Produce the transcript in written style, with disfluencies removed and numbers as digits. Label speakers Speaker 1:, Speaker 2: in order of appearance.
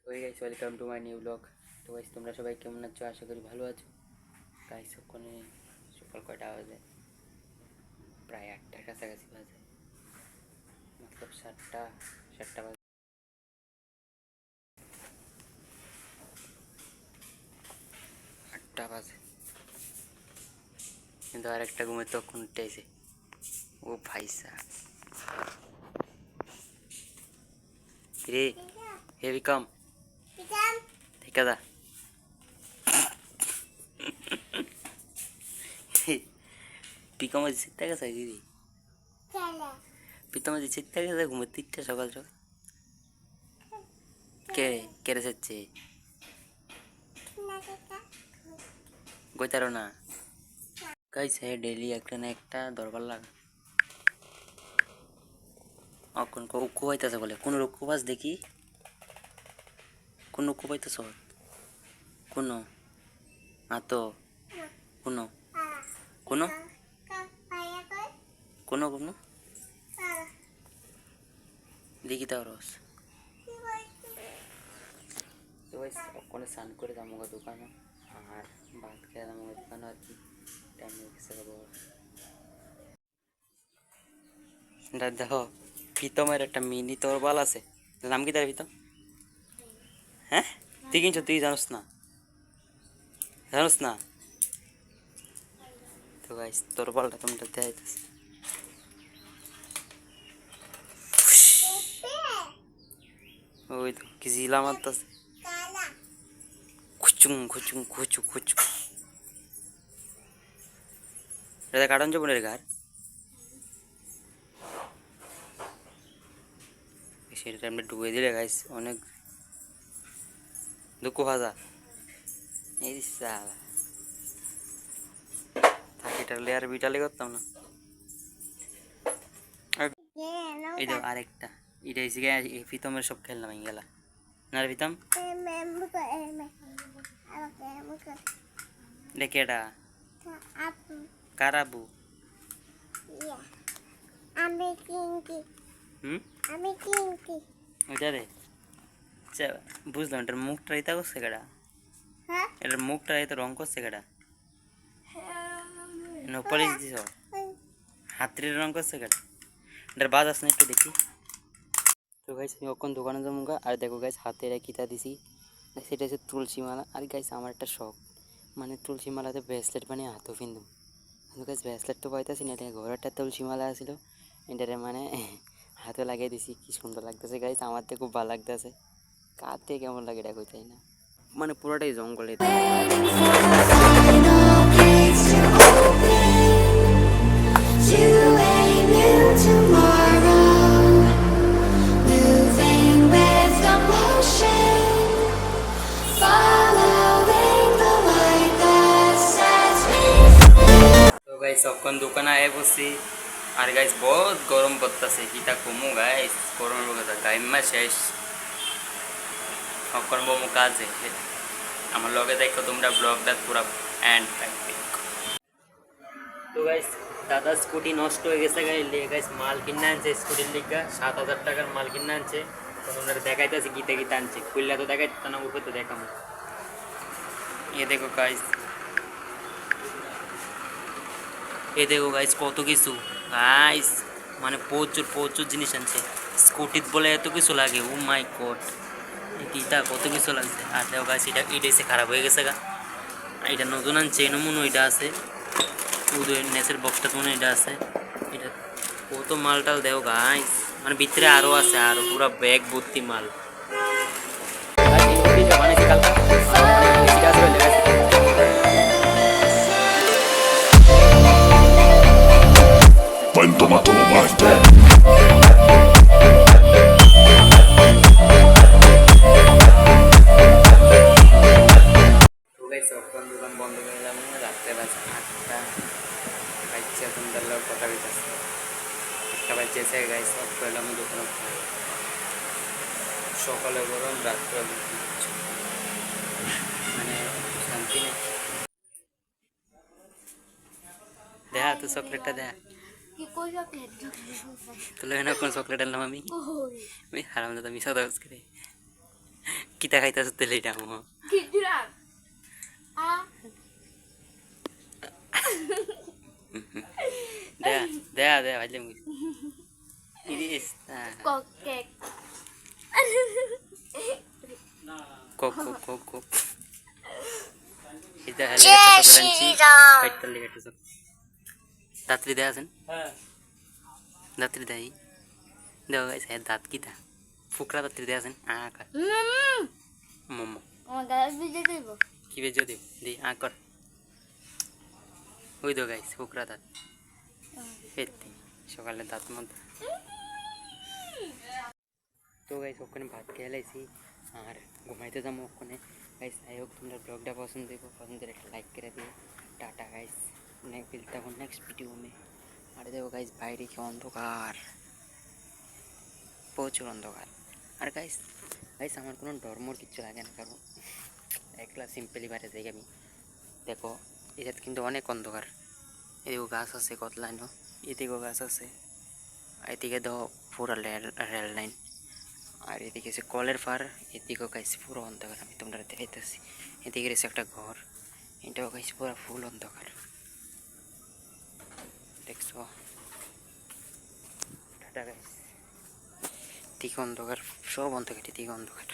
Speaker 1: ওই guys, welcome to my new blog. তো guys, তোমরা সবাই কেমন আছো? আশা করি ভালো আছো। গাইস, ওখানে সকাল কয়টা বাজে? প্রায় 8টার কাছাকাছি বাজে, মতলব 7টা বাজে। 8টা বাজে, কিন্তু আরেকটা ঘুমে তখন উঠেছে। ও ভাই সাহেব, রে হেভি কাম ঠিক দা। পিকামাজি চিত্তা গেছে দিদি, পিতামাজি চিত্তা গেছে ঘুমে 3টা সকাল সকাল। কে কেড়ে যাচ্ছে গইতারো না। গাইস, হে ডেলি একটা না একটা দরবার লাগা। অকন উক্কু পাইতেছে বলে কোন রুক্কু বাস দেখি, কোন উক্কু পাইতেছ? কোন আতো কোন কোন কোন কোন দেখি তাও রস। তো ভাই ওখানে স্নান করে যাবো দোকানে, আর ভাত খেয়ে যাবো দোকানে আর কি। টাইম হয়ে গেছে দেখো, প্রীতমের একটা মিনি তরবাল আছে। নাম কি তার প্রীতম? হ্যাঁ, তুই কিনছো? তুই জানোস না? জানোস না? তো গাইস, তরবালটা তোমরা দেখাইতেছি। ওই তো কি জিলা মারতেছে, খুচুং খুচুং খুচু খুচু। এটা কাটন যাবনের ঘর সেটা আমরা ডুবে দিলে গাইস অনেক দুঃখ ভাজা। এই সালা থাকিটার লেয়ার বিটালে করতাম না। এই তো আরেকটা, এটা এসে প্রীতমের সব খেললাম আমি গেলা না রে প্রীতম। কেডা? কার আবু? ওইটা রে, বুঝলাম। এটার মুখটা এটা করছে কেডা? এটার মুখটা এটা রং করছে কেডা? নপালিশ দিছ? হাতির রং করছে কেডা? এটার বাজ আছে না একটু দেখি। তো গাইস, আমি ওখান দোকানে যাবো। আর দেখো গাইস, হাতে এরা কিতা দিছি, সেটা হচ্ছে তুলসী মালা। আর গাইস, আমার একটা শখ, মানে তুলসী মালাতে ব্রেসলেট বানিয়ে হাতও পিনতাম। কিন্তু গাইস, ব্রেসলেট তো পাইতেছি না। এটা ঘরে একটা তুলসী মালা আছিল, এটারে মানে হাতে লাগিয়ে দিছি। কি সুন্দর লাগতেছে গাইস, আমার তো খুব ভালো লাগতেছে। কাতে কেমন লাগে এটা কইতাই না, মানে পুরোটাই জঙ্গল এটা। তো গাইস, অখন দোকানে আয় বসছি। আর গাইস, বহুত গরম পড়তেছে, কিতা কমু গাইস, গরমের কথা গাইমা শেষ। অখন বমু কাজে। আমার লগে দেখো তোমরা ব্লগটা পুরা এন্ড থাকবে। তো গাইস, দাদা স্কুটি নষ্ট হয়ে গেছে গাইস, মাল কিনে আনছে স্কুটির লিগা। 7,000 টাকার মাল কিনে আনছে। তো তোমরা দেখাইতেছি গীতে গীতে আনছে, খুললে তো দেখাইতে না, উপরে তো দেখাবো। এ দেখো গাইস, এ দেখো গাইস, কত কিছু গাইস, মানে প্রচুর প্রচুর জিনিস আনছে। স্কুটিত বলে এত কিছু লাগে, ও মাই গড, এটা কত কিছু লাগছে। আর দেখো গাইস, এটা এসে খারাপ হয়ে গেছে গা। এটা নতুন আনছে, এনো মনে এটা আছে, উদয় নেসের বক্সটা মনে এটা আছে। এটা কত মালটাল দেও গাইস, মানে ভিতরে আরো আছে, আরো পুরো ব্যাগ ভর্তি মাল।
Speaker 2: Toma, toma más.
Speaker 1: দোকান বন্ধ করে দিলাম, রাত্রে বাজে 8টা বাজছে। তোমাদের লোক কথা বলতেছে, 8টা বাজছে গাইস, অফ করলাম দোকান। সকালে গরম, রাত্রে মানে শান্তি নেই। দেখা তো চকলেটটা দেখা, তুলে না কোন চকলেট আনলাম আমি। হারাম দাদা মিশা দাস করে কিতা খাইতেছ তেলে এটা মো দেয়া দেয়া দেয়া ভাইলে মুই Aries
Speaker 2: cake
Speaker 1: Coke Coke Coke Coke এটা হেলে কত করেনছি ফাইটার লেগে তো দাত্রি দেয়া আছেন দাত্রি দেই দেও গাইস হে দাঁত কিতা ফুকরা দাত্রি দেয়া আছেন আকা মোমো
Speaker 2: আমার গায়ে ভিজে দেব
Speaker 1: কি বেজো দিও দি আকর ওই দো গাইস ফুকরা দাঁত হেতি সকালে দাঁত মধ্যে তো গাইস ওখানে ভাত খেয়ে লাইছি আর ঘুমাইতে যাবো ওখানে গাইস আই হোক তোমরা ব্লগটা पसंद देखो पसंद करे लाइक करे दिए टाटा गाइस मिलता हूँ नेक्स्ट वीडियो में আর দেখো গাইস বাইরে কি অন্ধকার প্রচুর অন্ধকার আর গাইস গাইস আমার কোনো ডরমর কিচ্ছু লাগে না কারণ একলা সিম্পলি বাইরে যাই আমি দেখো এটা কিন্তু অনেক অন্ধকার এদিকেও গাছ আছে কত লাইনও এদিকেও গাছ আছে এদিকে দেখো পুরো রেল লাইন আর এদিকে আছে কলের পার এদিকেও গাইছে পুরো অন্ধকার আমি তোমরা দেখাইতেছি এদিকে রয়েছে একটা ঘর এটাও গাইছে পুরো ফুল অন্ধকার দেখছো টাটা গাইস দিকে অন্ধকার সব অন্ধকার এদিকে অন্ধকার